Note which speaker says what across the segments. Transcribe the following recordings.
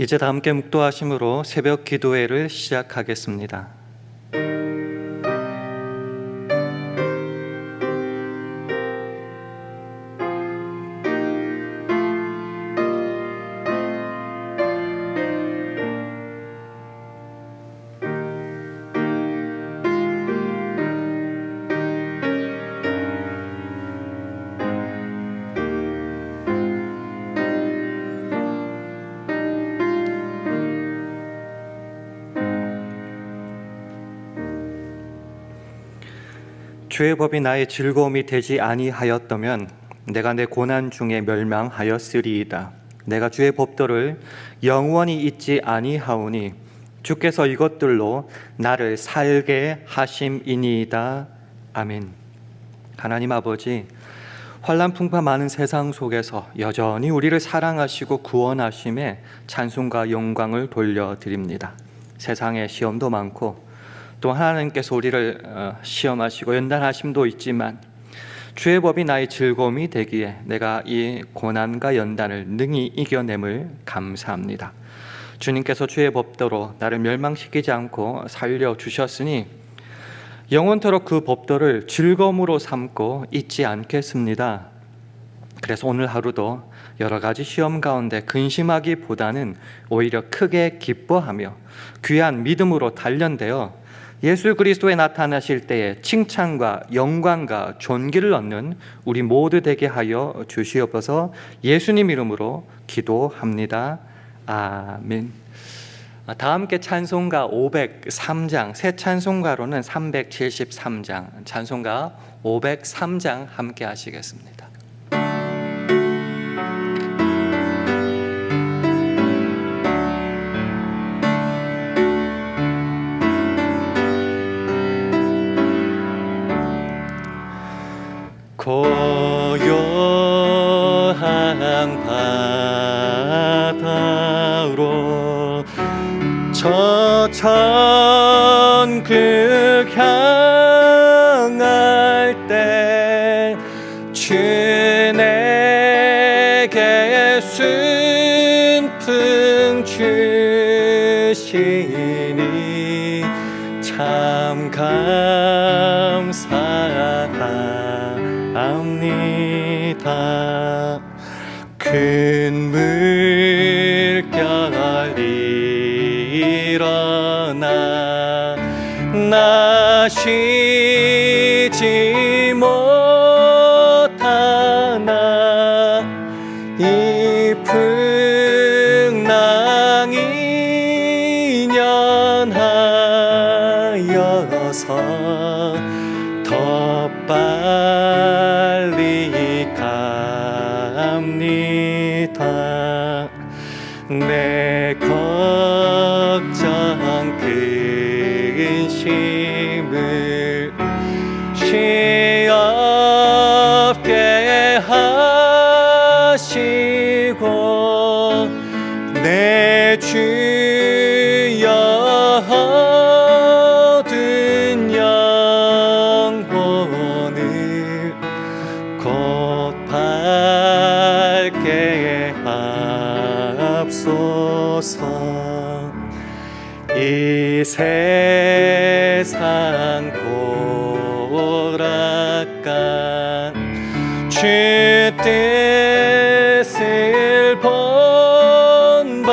Speaker 1: 이제 다 함께 묵도하심으로 새벽 기도회를 시작하겠습니다. 주의 법이 나의 즐거움이 되지 아니하였다면 내가 내 고난 중에 멸망하였으리이다. 내가 주의 법도를 영원히 잊지 아니하오니 주께서 이것들로 나를 살게 하심이니이다. 아멘. 하나님 아버지, 환난 풍파 많은 세상 속에서 여전히 우리를 사랑하시고 구원하심에 찬송과 영광을 돌려드립니다. 세상에 시험도 많고 또 하나님께서 우리를 시험하시고 연단하심도 있지만 주의 법이 나의 즐거움이 되기에 내가 이 고난과 연단을 능히 이겨냄을 감사합니다. 주님께서 주의 법도로 나를 멸망시키지 않고 살려주셨으니 영원토록 그 법도를 즐거움으로 삼고 잊지 않겠습니다. 그래서 오늘 하루도 여러 가지 시험 가운데 근심하기보다는 오히려 크게 기뻐하며 귀한 믿음으로 단련되어 예수 그리스도에 나타나실 때에 칭찬과 영광과 존귀를 얻는 우리 모두 되게 하여 주시옵소서. 예수님 이름으로 기도합니다. 아멘. 다 함께 찬송가 503장, 새 찬송가로는 373장, 찬송가 503장 함께 하시겠습니다. 고요한 바다로 저 천국 향할 때 주 내게 순풍 주시니 참 감사합니다. 큰 물결이 일어나 나 쉬지 못하나 이 풍랑이 연하여서 더 빨리 갑니다. 내 걱정 근심을 쉬없게 하시고 내 주여 얻은 영혼을 곧 밝게 하옵소서. 이 세상 오락간 주 뜻을 본받고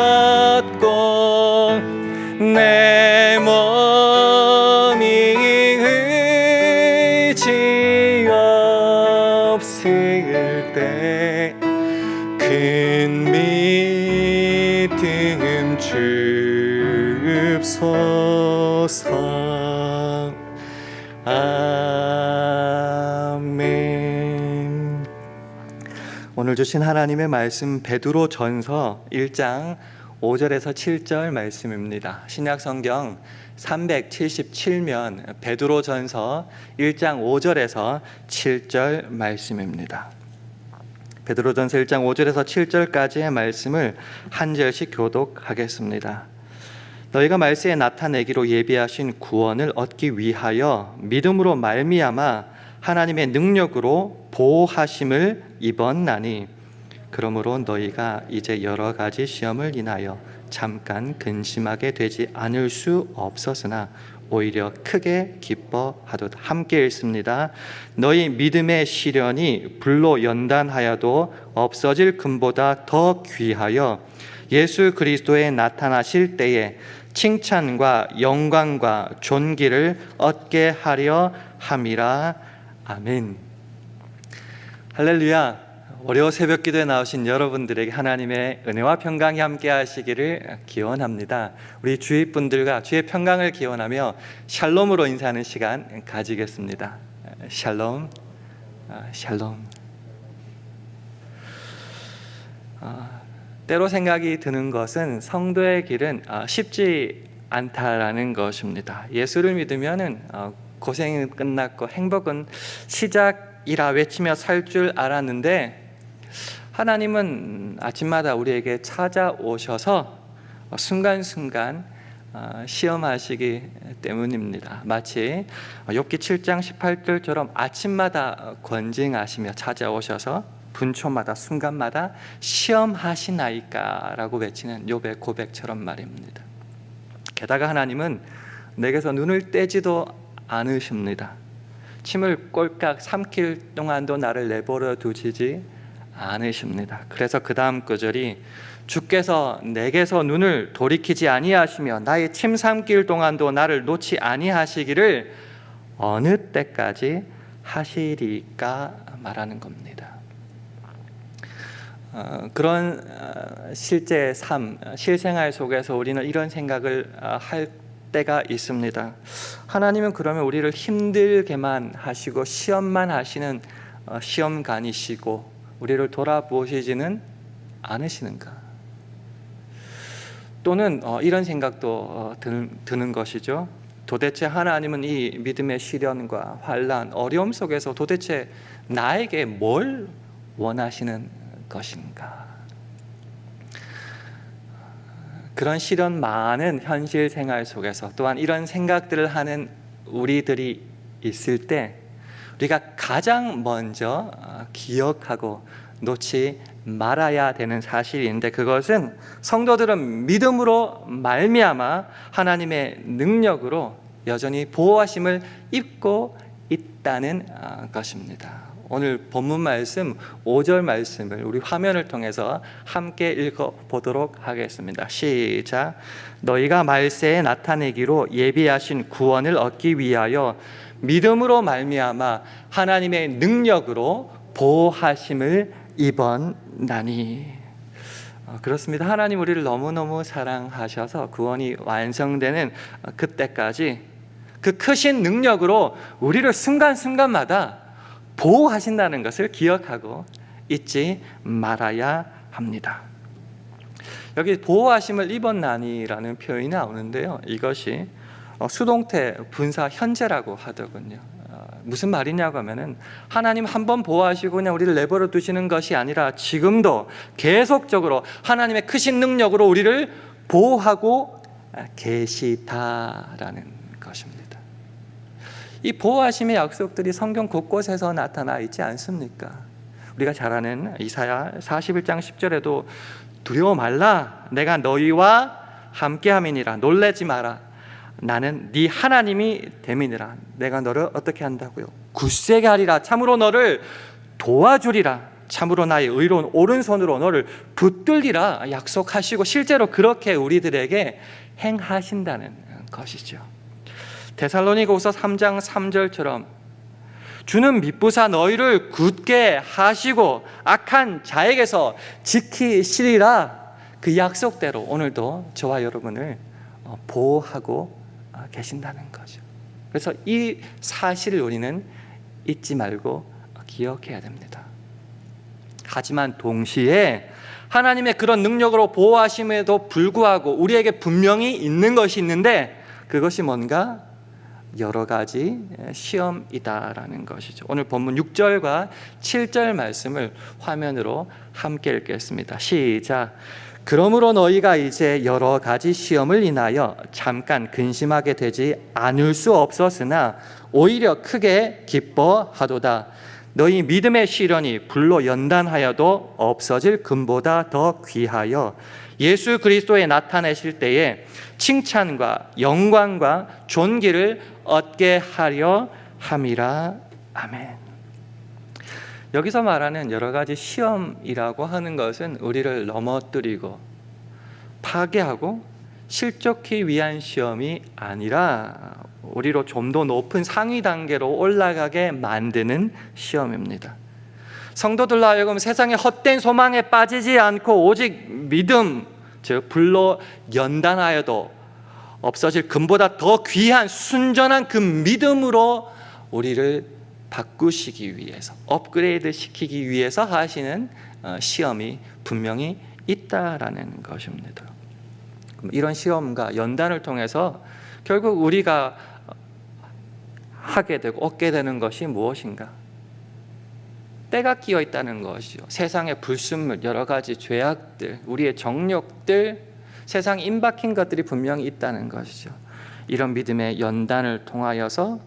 Speaker 1: 내 몸이 의지 없을 때 큰 믿음 주옵소서. 아멘. 오늘 주신 하나님의 말씀 베드로전서 1장 5절에서 7절 말씀입니다. 신약성경 377면 베드로전서 1장 5절에서 7절 말씀입니다. 베드로전서 1장 5절에서 7절까지의 말씀을 한 절씩 교독하겠습니다. 너희가 말세에 나타내기로 예비하신 구원을 얻기 위하여 믿음으로 말미암아 하나님의 능력으로 보호하심을 입었나니 그러므로 너희가 이제 여러 가지 시험을 인하여 잠깐 근심하게 되지 않을 수 없었으나 오히려 크게 기뻐하도다. 함께 읽습니다. 너희 믿음의 시련이 불로 연단하여도 없어질 금보다 더 귀하여 예수 그리스도에 나타나실 때에 칭찬과 영광과 존귀를 얻게 하려 함이라. 아멘. 할렐루야. 월요 새벽 기도에 나오신 여러분들에게 하나님의 은혜와 평강이 함께 하시기를 기원합니다. 우리 주위 분들과 주의 평강을 기원하며 샬롬으로 인사하는 시간 가지겠습니다. 샬롬, 샬롬. 때로 생각이 드는 것은 성도의 길은 쉽지 않다라는 것입니다. 예수를 믿으면은 고생은 끝났고 행복은 시작이라 외치며 살 줄 알았는데 하나님은 아침마다 우리에게 찾아오셔서 순간순간 시험하시기 때문입니다. 마치 욥기 7장 18절처럼 아침마다 권징하시며 찾아오셔서 분초마다 순간마다 시험하시나이까라고 외치는 욥의 고백처럼 말입니다. 게다가 하나님은 내게서 눈을 떼지도 않으십니다. 침을 꼴깍 삼킬 동안도 나를 내버려 두시지 않으십니다. 그래서 그 다음 구절이 주께서 내게서 눈을 돌이키지 아니하시며 나의 침 삼킬 동안도 나를 놓지 아니하시기를 어느 때까지 하시리까 말하는 겁니다. 그런 실제 삶, 실생활 속에서 우리는 이런 생각을 할 때가 있습니다. 하나님은 그러면 우리를 힘들게만 하시고 시험만 하시는 시험관이시고 우리를 돌아보시지는 않으시는가? 또는 이런 생각도 드는 것이죠. 도대체 하나님은 이 믿음의 시련과 환난, 어려움 속에서 도대체 나에게 뭘 원하시는 것인가? 그런 시련 많은 현실 생활 속에서 또한 이런 생각들을 하는 우리들이 있을 때 우리가 가장 먼저 기억하고 놓지 말아야 되는 사실인데 그것은 성도들은 믿음으로 말미암아 하나님의 능력으로 여전히 보호하심을 입고 있다는 것입니다. 오늘 본문 말씀 5절 말씀을 우리 화면을 통해서 함께 읽어보도록 하겠습니다. 시작. 너희가 말세에 나타내기로 예비하신 구원을 얻기 위하여 믿음으로 말미암아 하나님의 능력으로 보호하심을 입었나니. 그렇습니다. 하나님 우리를 너무너무 사랑하셔서 구원이 완성되는 그때까지 그 크신 능력으로 우리를 순간순간마다 보호하신다는 것을 기억하고 잊지 말아야 합니다. 여기 보호하심을 입었나니라는 표현이 나오는데요. 이것이 수동태 분사 현재라고 하더군요. 무슨 말이냐고 하면은 하나님 한 번 보호하시고 그냥 우리를 내버려 두시는 것이 아니라 지금도 계속적으로 하나님의 크신 능력으로 우리를 보호하고 계시다라는 것입니다. 이 보호하심의 약속들이 성경 곳곳에서 나타나 있지 않습니까? 우리가 잘 아는 이사야 41장 10절에도 두려워 말라 내가 너희와 함께함이니라 놀라지 마라 나는 네 하나님이 됨이니라. 내가 너를 어떻게 한다고요? 굳세게 하리라. 참으로 너를 도와주리라. 참으로 나의 의로운 오른손으로 너를 붙들리라 약속하시고 실제로 그렇게 우리들에게 행하신다는 것이죠. 데살로니가후서 3장 3절처럼 주는 미쁘사 너희를 굳게 하시고 악한 자에게서 지키시리라. 그 약속대로 오늘도 저와 여러분을 보호하고 계신다는 거죠. 그래서 이 사실을 우리는 잊지 말고 기억해야 됩니다. 하지만 동시에 하나님의 그런 능력으로 보호하심에도 불구하고 우리에게 분명히 있는 것이 있는데 그것이 뭔가 여러 가지 시험이다라는 것이죠. 오늘 본문 6절과 7절 말씀을 화면으로 함께 읽겠습니다. 시작. 그러므로 너희가 이제 여러 가지 시험을 인하여 잠깐 근심하게 되지 않을 수 없었으나 오히려 크게 기뻐하도다. 너희 믿음의 시련이 불로 연단하여도 없어질 금보다 더 귀하여 예수 그리스도에 나타내실 때에 칭찬과 영광과 존귀를 얻게 하려 함이라. 아멘. 여기서 말하는 여러 가지 시험이라고 하는 것은 우리를 넘어뜨리고 파괴하고 실족하기 위한 시험이 아니라 우리로 좀 더 높은 상위 단계로 올라가게 만드는 시험입니다. 성도들로 하여금 세상의 헛된 소망에 빠지지 않고 오직 믿음, 즉 불로 연단하여도 없어질 금보다 더 귀한 순전한 그 믿음으로 우리를 바꾸시기 위해서, 업그레이드 시키기 위해서 하시는 시험이 분명히 있다라는 것입니다. 이런 시험과 연단을 통해서 결국 우리가 하게 되고 얻게 되는 것이 무엇인가? 때가 끼어 있다는 것이죠. 세상의 불순물, 여러 가지 죄악들, 우리의 정욕들, 세상에 임박힌 것들이 분명히 있다는 것이죠. 이런 믿음의 연단을 통하여서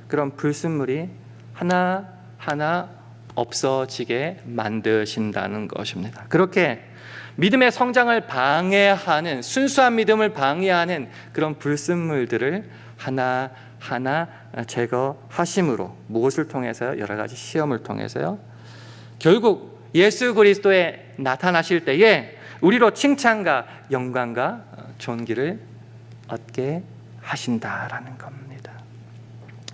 Speaker 1: 그런 불순물이 하나하나 없어지게 만드신다는 것입니다. 그렇게 믿음의 성장을 방해하는, 순수한 믿음을 방해하는 그런 불순물들을 하나하나 제거하심으로, 무엇을 통해서요? 여러 가지 시험을 통해서요. 결국 예수 그리스도에 나타나실 때에 우리로 칭찬과 영광과 존귀를 얻게 하신다라는 겁니다.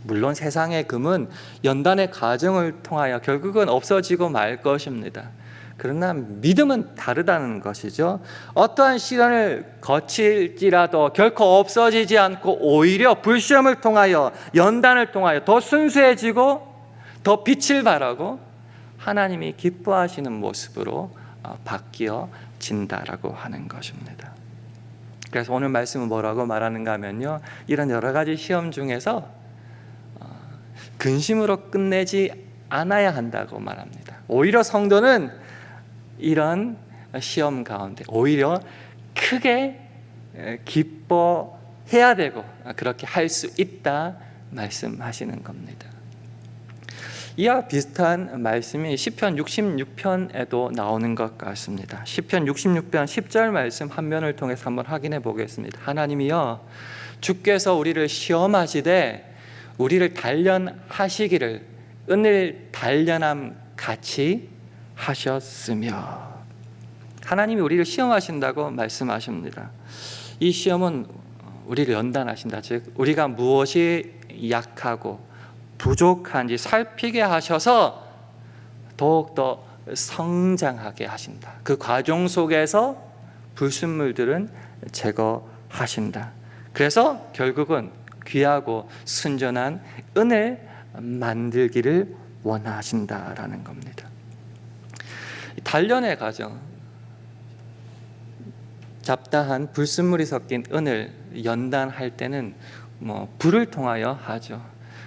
Speaker 1: 물론 세상의 금은 연단의 과정을 통하여 결국은 없어지고 말 것입니다. 그러나 믿음은 다르다는 것이죠. 어떠한 시련을 거칠지라도 결코 없어지지 않고 오히려 불시험을 통하여, 연단을 통하여 더 순수해지고 더 빛을 발하고 하나님이 기뻐하시는 모습으로 바뀌어진다라고 하는 것입니다. 그래서 오늘 말씀은 뭐라고 말하는가 하면요, 이런 여러 가지 시험 중에서 근심으로 끝내지 않아야 한다고 말합니다. 오히려 성도는 이런 시험 가운데 오히려 크게 기뻐해야 되고 그렇게 할 수 있다 말씀하시는 겁니다. 이와 비슷한 말씀이 시편 66편에도 나오는 것 같습니다. 시편 66편 10절 말씀 한 면을 통해서 한번 확인해 보겠습니다. 하나님이여, 주께서 우리를 시험하시되 우리를 단련하시기를 은을 단련함 같이 하셨으며. 하나님이 우리를 시험하신다고 말씀하십니다. 이 시험은 우리를 연단하신다. 즉 우리가 무엇이 약하고 부족한지 살피게 하셔서 더욱더 성장하게 하신다. 그 과정 속에서 불순물들은 제거하신다. 그래서 결국은 귀하고 순전한 은을 만들기를 원하신다라는 겁니다. 단련의 과정, 잡다한 불순물이 섞인 은을 연단할 때는 불을 통하여 하죠.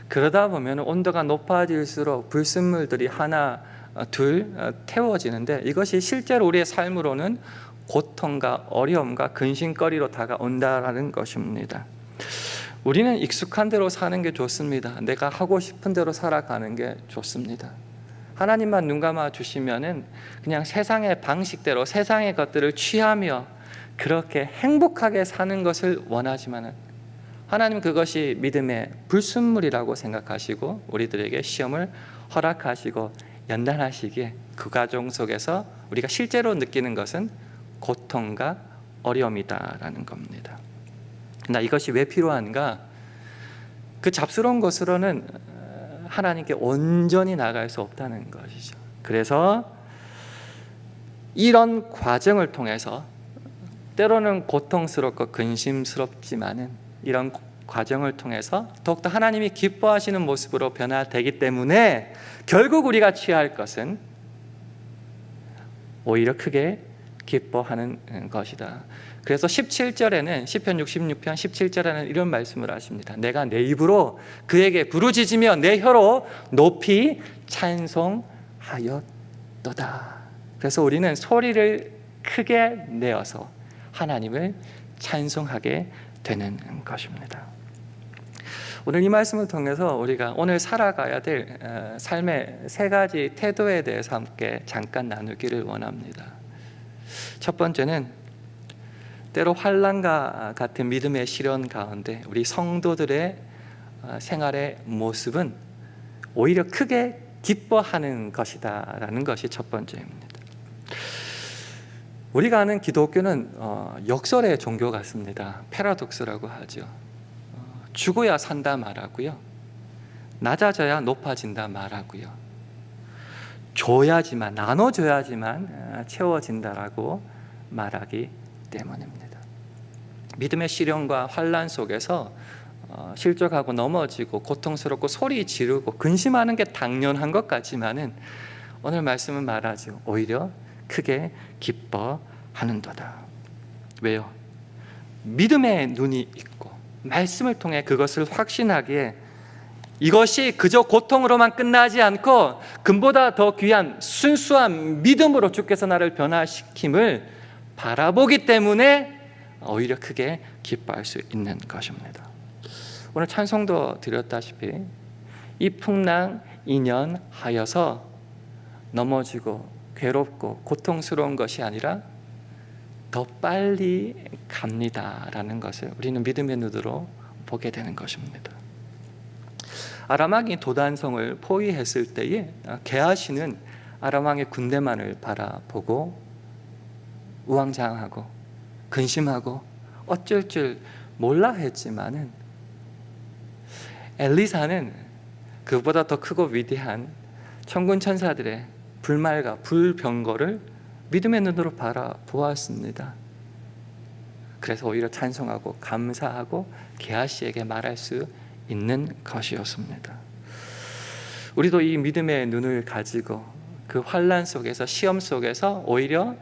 Speaker 1: 그러다 보면 온도가 높아질수록 불순물들이 하나 둘 태워지는데, 이것이 실제로 우리의 삶으로는 고통과 어려움과 근심거리로 다가온다라는 것입니다. 우리는 익숙한 대로 사는 게 좋습니다. 내가 하고 싶은 대로 살아가는 게 좋습니다. 하나님만 눈 감아 주시면은 그냥 세상의 방식대로 세상의 것들을 취하며 그렇게 행복하게 사는 것을 원하지만은, 하나님 그것이 믿음의 불순물이라고 생각하시고 우리들에게 시험을 허락하시고 연단하시기에 그 과정 속에서 우리가 실제로 느끼는 것은 고통과 어려움이다라는 겁니다. 그러나 이것이 왜 필요한가? 그 잡스러운 것으로는 하나님께 온전히 나갈 수 없다는 것이죠. 그래서 이런 과정을 통해서, 때로는 고통스럽고 근심스럽지만은 이런 과정을 통해서 더욱더 하나님이 기뻐하시는 모습으로 변화되기 때문에 결국 우리가 취할 것은 오히려 크게 기뻐하는 것이다. 그래서 17절에는, 시편 66편 17절에는 이런 말씀을 하십니다. 내가 내 입으로 그에게 부르짖으며 내 혀로 높이 찬송하였도다. 그래서 우리는 소리를 크게 내어서 하나님을 찬송하게 되는 것입니다. 오늘 이 말씀을 통해서 우리가 오늘 살아가야 될 삶의 세 가지 태도에 대해서 함께 잠깐 나누기를 원합니다. 첫 번째는 때로 환난과 같은 믿음의 시련 가운데 우리 성도들의 생활의 모습은 오히려 크게 기뻐하는 것이다라는 것이 첫 번째입니다. 우리가 아는 기독교는 역설의 종교 같습니다. 패러독스라고 하죠. 죽어야 산다 말하고요, 낮아져야 높아진다 말하고요, 줘야지만, 나눠줘야지만 채워진다라고 말하기 때문입니다. 믿음의 시련과 환난 속에서 실족하고 넘어지고 고통스럽고 소리 지르고 근심하는 게 당연한 것 같지만은 오늘 말씀은 말하죠. 오히려 크게 기뻐하는도다. 왜요? 믿음의 눈이 있고 말씀을 통해 그것을 확신하기에 이것이 그저 고통으로만 끝나지 않고 금보다 더 귀한 순수한 믿음으로 주께서 나를 변화시킴을 바라보기 때문에 오히려 크게 기뻐할 수 있는 것입니다. 오늘 찬송도 드렸다시피 이 풍랑 인연하여서 넘어지고 괴롭고 고통스러운 것이 아니라 더 빨리 갑니다라는 것을 우리는 믿음의 눈으로 보게 되는 것입니다. 아람 왕이 도단성을 포위했을 때에 게하시는 아람 왕의 군대만을 바라보고 우왕좌왕하고 근심하고 어쩔 줄 몰라 했지만은 엘리사는 그보다 더 크고 위대한 천군 천사들의 불말과 불병거를 믿음의 눈으로 바라보았습니다. 그래서 오히려 찬송하고 감사하고 게하시에게 말할 수 있는 것이었습니다. 우리도 이 믿음의 눈을 가지고 그 환난 속에서, 시험 속에서 오히려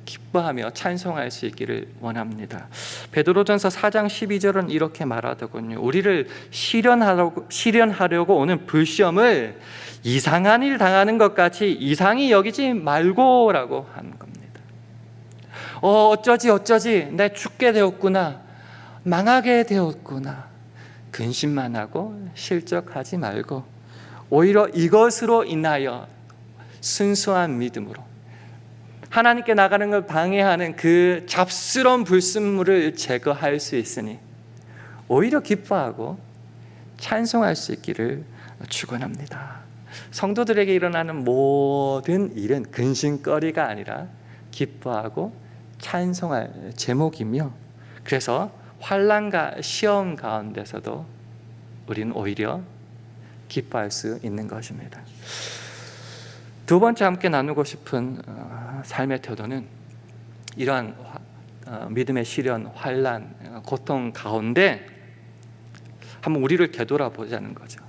Speaker 1: 기뻐하며 찬송할 수 있기를 원합니다. 베드로전서 4장 12절은 이렇게 말하더군요. 우리를 시련하려고 오는 불시험을 이상한 일 당하는 것 같이 이상히 여기지 말고라고 하는 겁니다. 어쩌지 내 죽게 되었구나, 망하게 되었구나, 근심만 하고 실족하지 말고 오히려 이것으로 인하여 순수한 믿음으로 하나님께 나가는 걸 방해하는 그 잡스러운 불순물을 제거할 수 있으니 오히려 기뻐하고 찬송할 수 있기를 축원합니다. 성도들에게 일어나는 모든 일은 근심거리가 아니라 기뻐하고 찬송할 제목이며, 그래서 환난과 시험 가운데서도 우리는 오히려 기뻐할 수 있는 것입니다. 두 번째 함께 나누고 싶은 삶의 태도는 이러한 믿음의 시련, 환난, 고통 가운데 한번 우리를 되돌아보자는 거죠.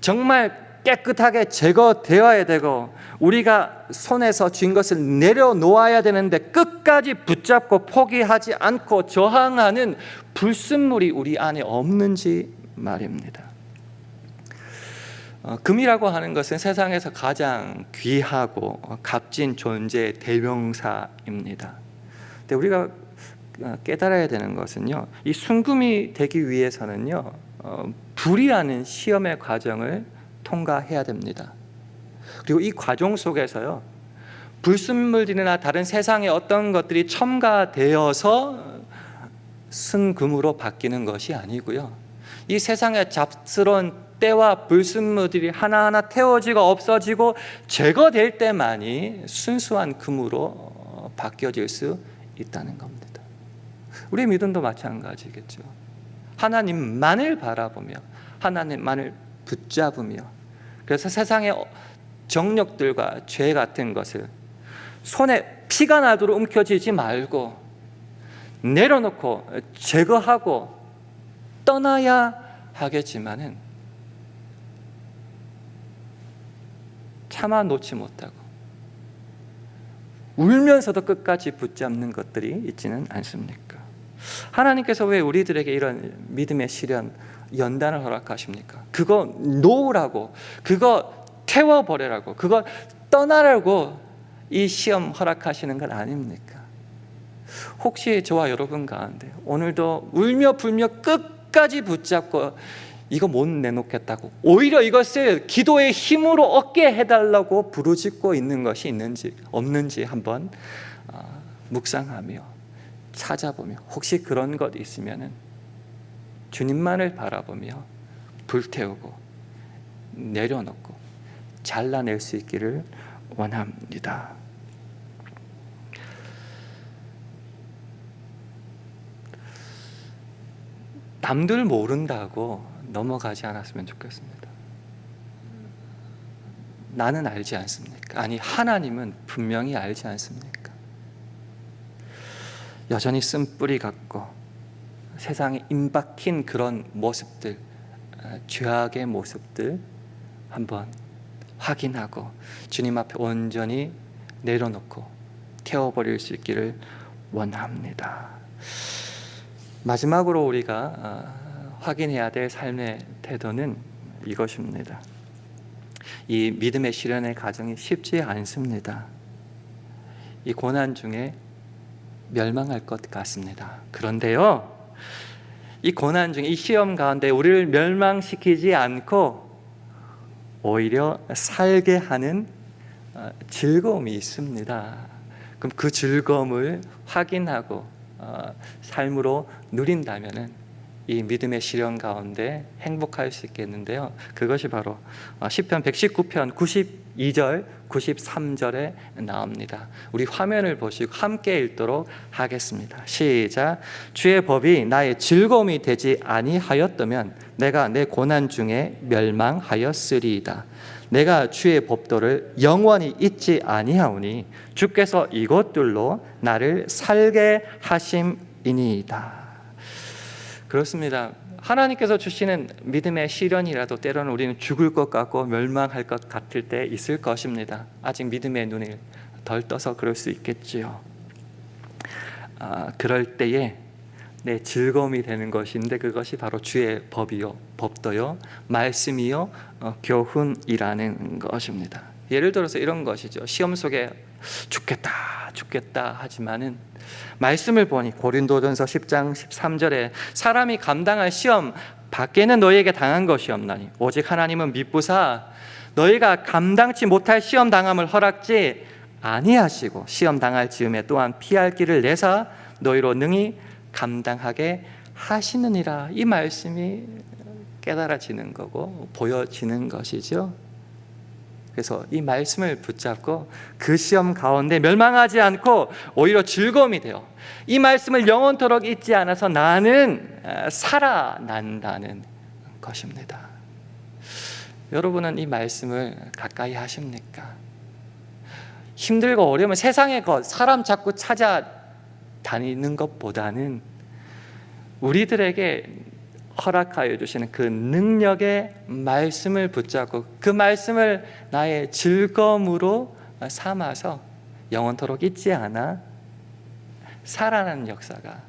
Speaker 1: 정말 깨끗하게 제거되어야 되고 우리가 손에서 쥔 것을 내려놓아야 되는데 끝까지 붙잡고 포기하지 않고 저항하는 불순물이 우리 안에 없는지 말입니다. 금이라고 하는 것은 세상에서 가장 귀하고 값진 존재의 대명사입니다. 근데 우리가 깨달아야 되는 것은요, 이 순금이 되기 위해서는요, 불이라는 시험의 과정을 통과해야 됩니다. 그리고 이 과정 속에서요, 불순물들이나 다른 세상의 어떤 것들이 첨가되어서 순금으로 바뀌는 것이 아니고요, 이 세상의 잡스러운 때와 불순물들이 하나하나 태워지고 없어지고 제거될 때만이 순수한 금으로 바뀌어질 수 있다는 겁니다. 우리의 믿음도 마찬가지겠죠. 하나님만을 바라보며 하나님만을 붙잡으며, 그래서 세상의 정욕들과 죄 같은 것을 손에 피가 나도록 움켜쥐지 말고 내려놓고 제거하고 떠나야 하겠지만은 차마 놓지 못하고 울면서도 끝까지 붙잡는 것들이 있지는 않습니까? 하나님께서 왜 우리들에게 이런 믿음의 시련, 연단을 허락하십니까? 그거 놓으라고, 그거 태워버리라고, 그거 떠나라고 이 시험 허락하시는 건 아닙니까? 혹시 저와 여러분 가운데 오늘도 울며 불며 끝까지 끝까지 붙잡고 이거 못 내놓겠다고, 오히려 이것을 기도의 힘으로 얻게 해달라고 부르짖고 있는 것이 있는지 없는지 한번 묵상하며 찾아보며, 혹시 그런 것 있으면 주님만을 바라보며 불태우고 내려놓고 잘라낼 수 있기를 원합니다. 남들 모른다고 넘어가지 않았으면 좋겠습니다. 나는 알지 않습니까? 아니, 하나님은 분명히 알지 않습니까? 여전히 쓴뿌리 같고 세상에 임박힌 그런 모습들, 죄악의 모습들 한번 확인하고 주님 앞에 온전히 내려놓고 태워버릴 수 있기를 원합니다. 마지막으로 우리가 확인해야 될 삶의 태도는 이것입니다. 이 믿음의 실현의 과정이 쉽지 않습니다. 이 고난 중에 멸망할 것 같습니다. 그런데요, 이 고난 중에, 이 시험 가운데 우리를 멸망시키지 않고 오히려 살게 하는 즐거움이 있습니다. 그럼 그 즐거움을 확인하고 삶으로 누린다면은 이 믿음의 시련 가운데 행복할 수 있겠는데요. 그것이 바로 시편 119편 92절 93절에 나옵니다. 우리 화면을 보시고 함께 읽도록 하겠습니다. 시작. 주의 법이 나의 즐거움이 되지 아니하였다면 내가 내 고난 중에 멸망하였으리이다. 내가 주의 법도를 영원히 잊지 아니하오니 주께서 이것들로 나를 살게 하심이니이다. 그렇습니다. 하나님께서 주시는 믿음의 시련이라도 때로는 우리는 죽을 것 같고 멸망할 것 같을 때 있을 것입니다. 아직 믿음의 눈을 덜 떠서 그럴 수 있겠지요. 그럴 때에 내 즐거움이 되는 것인데, 그것이 바로 주의 법이요, 법도요, 말씀이요, 교훈이라는 것입니다. 예를 들어서 이런 것이죠. 시험 속에 죽겠다 하지만은 말씀을 보니 고린도전서 10장 13절에 사람이 감당할 시험 밖에는 너희에게 당한 것이 없나니 오직 하나님은 미쁘사 너희가 감당치 못할 시험 당함을 허락지 아니하시고 시험 당할 즈음에 또한 피할 길을 내사 너희로 능히 감당하게 하시느니라. 이 말씀이 깨달아지는 거고 보여지는 것이죠. 그래서 이 말씀을 붙잡고 그 시험 가운데 멸망하지 않고 오히려 즐거움이 되어 이 말씀을 영원토록 잊지 않아서 나는 살아난다는 것입니다. 여러분은 이 말씀을 가까이 하십니까? 힘들고 어려우면 세상의 것, 사람 자꾸 찾아다니는 것보다는 우리들에게 허락하여 주시는 그 능력의 말씀을 붙잡고 그 말씀을 나의 즐거움으로 삼아서 영원토록 잊지 않아 살아나는 역사가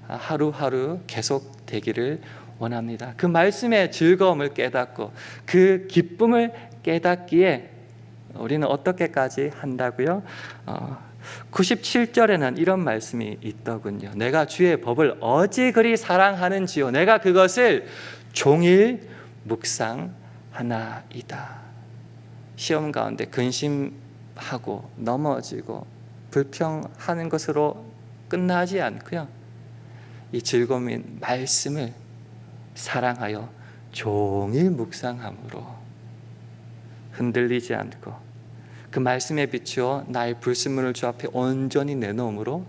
Speaker 1: 하루하루 계속되기를 원합니다. 그 말씀의 즐거움을 깨닫고 그 기쁨을 깨닫기에 우리는 어떻게까지 한다고요? 97절에는 이런 말씀이 있더군요. 내가 주의 법을 어찌 그리 사랑하는지요 내가 그것을 종일 묵상하나이다. 시험 가운데 근심하고 넘어지고 불평하는 것으로 끝나지 않고요, 이 즐거움인 말씀을 사랑하여 종일 묵상함으로 흔들리지 않고 그 말씀에 비추어 나의 불순물을 주 앞에 온전히 내놓음으로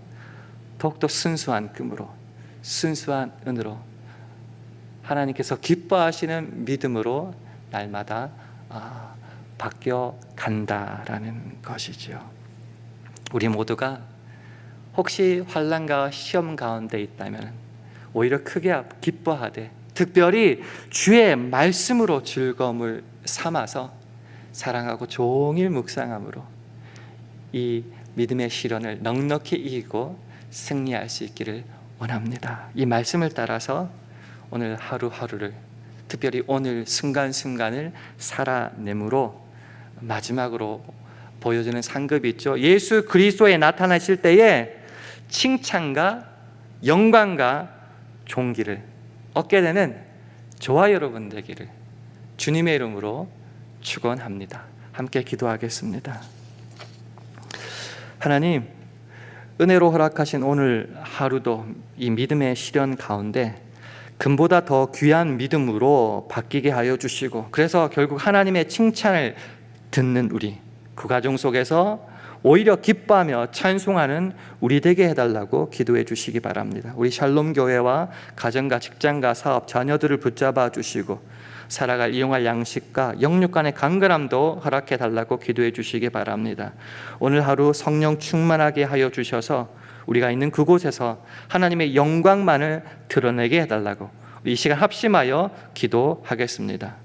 Speaker 1: 더욱더 순수한 금으로 순수한 은으로 하나님께서 기뻐하시는 믿음으로 날마다 바뀌어 간다라는 것이죠. 우리 모두가 혹시 환난과 시험 가운데 있다면 오히려 크게 기뻐하되 특별히 주의 말씀으로 즐거움을 삼아서 사랑하고 종일 묵상함으로 이 믿음의 시련을 넉넉히 이기고 승리할 수 있기를 원합니다. 이 말씀을 따라서 오늘 하루하루를, 특별히 오늘 순간순간을 살아내므로 마지막으로 보여주는 상급이 있죠. 예수 그리스도에 나타나실 때에 칭찬과 영광과 존귀를 얻게 되는 저와 여러분 되기를 주님의 이름으로 축원합니다. 함께 기도하겠습니다. 하나님, 은혜로 허락하신 오늘 하루도 이 믿음의 시련 가운데 금보다 더 귀한 믿음으로 바뀌게 하여 주시고, 그래서 결국 하나님의 칭찬을 듣는 우리, 그 과정 속에서 오히려 기뻐하며 찬송하는 우리 되게 해달라고 기도해 주시기 바랍니다. 우리 샬롬 교회와 가정과 직장과 사업, 자녀들을 붙잡아 주시고 살아갈 이용할 양식과 영육 간의 강건함도 허락해 달라고 기도해 주시기 바랍니다. 오늘 하루 성령 충만하게 하여 주셔서 우리가 있는 그곳에서 하나님의 영광만을 드러내게 해달라고 이 시간 합심하여 기도하겠습니다.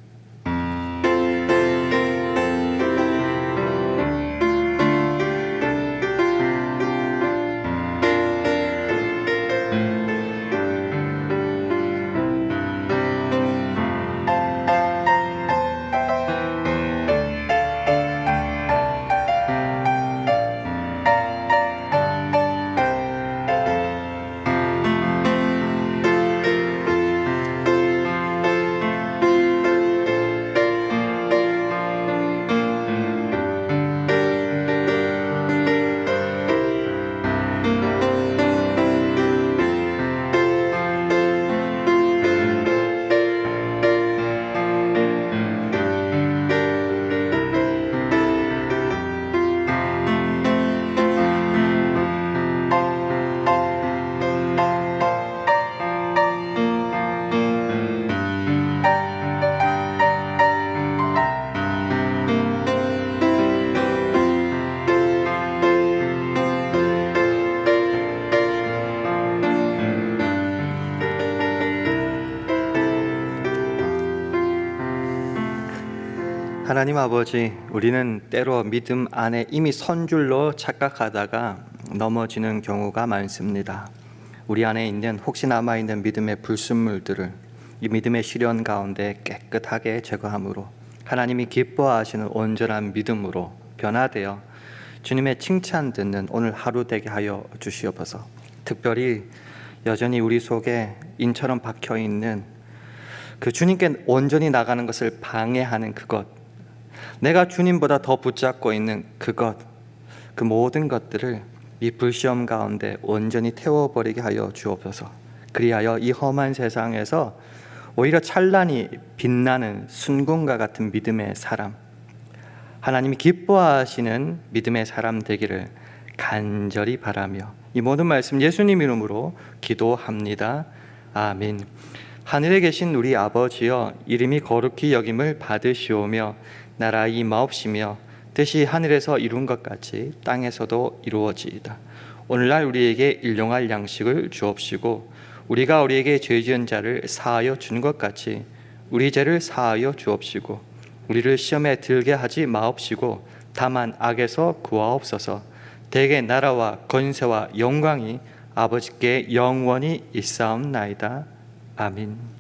Speaker 1: 하나님 아버지, 우리는 때로 믿음 안에 이미 선 줄로 착각하다가 넘어지는 경우가 많습니다. 우리 안에 있는 혹시 남아있는 믿음의 불순물들을 이 믿음의 시련 가운데 깨끗하게 제거함으로 하나님이 기뻐하시는 온전한 믿음으로 변화되어 주님의 칭찬 듣는 오늘 하루 되게 하여 주시옵소서. 특별히 여전히 우리 속에 인처럼 박혀있는 그 주님께 온전히 나가는 것을 방해하는 그것, 내가 주님보다 더 붙잡고 있는 그것, 그 모든 것들을 이 불시험 가운데 온전히 태워버리게 하여 주옵소서. 그리하여 이 험한 세상에서 오히려 찬란히 빛나는 순금과 같은 믿음의 사람, 하나님이 기뻐하시는 믿음의 사람 되기를 간절히 바라며 이 모든 말씀 예수님 이름으로 기도합니다. 아멘. 하늘에 계신 우리 아버지여, 이름이 거룩히 여김을 받으시오며 나라 임하옵시며 뜻이 하늘에서 이룬 것 같이 땅에서도 이루어지이다. 오늘날 우리에게 일용할 양식을 주옵시고 우리가 우리에게 죄 지은 자를 사하여 준 것 같이 우리 죄를 사하여 주옵시고 우리를 시험에 들게 하지 마옵시고 다만 악에서 구하옵소서. 대개 나라와 권세와 영광이 아버지께 영원히 있사옵나이다. 아멘.